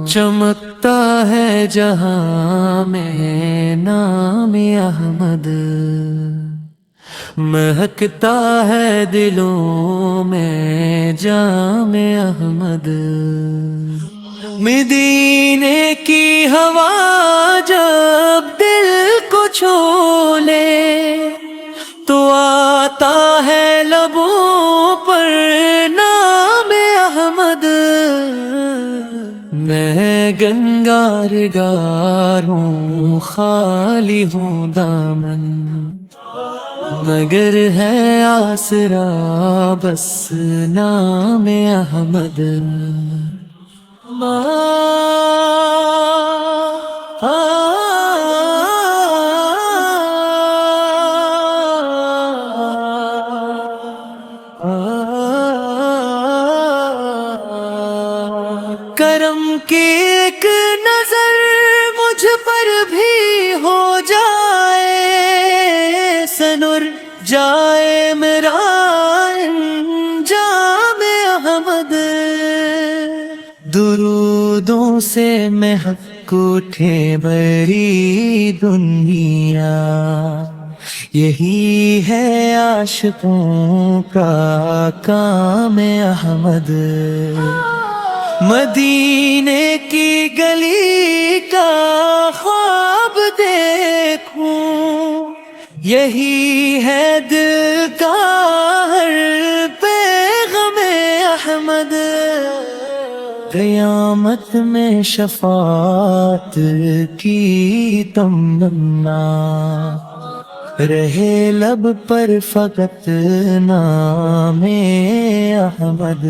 چمکتا ہے جہاں میں نام احمد، مہکتا ہے دلوں میں جام احمد۔ مدینے کی ہوا جب دل کو چھو لے تو آتا ہے لبوں پر نام احمد۔ میں گنگار گار ہوں، خالی ہوں دامن، مگر ہے آسرا بس نام احمد۔ کرم کی ایک نظر مجھ پر بھی ہو جائے، سنور جائے میرا انجام احمد۔ درودوں سے مہک اٹھے بری دنیا، یہی ہے عاشقوں کا کام احمد۔ مدینے کی گلی کا خواب دیکھوں، یہی ہے دل کا ہر پیغام احمد۔ قیامت میں شفاعت کی تمنا، رہے لب پر فقط نام احمد۔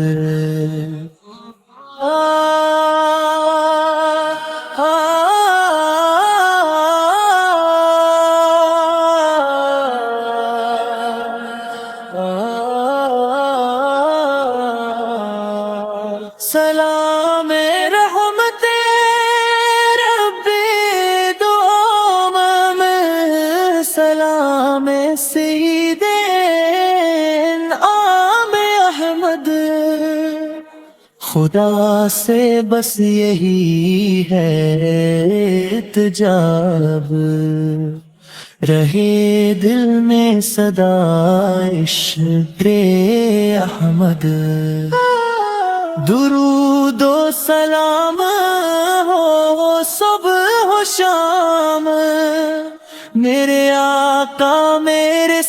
سلام رحمت ربی دو میں، سلام سید انعام احمد۔ خدا سے بس یہی ہے التجاب، رہے دل میں صدا عشق احمد۔ درود و سلام ہو صبح و شام، میرے آقا میرے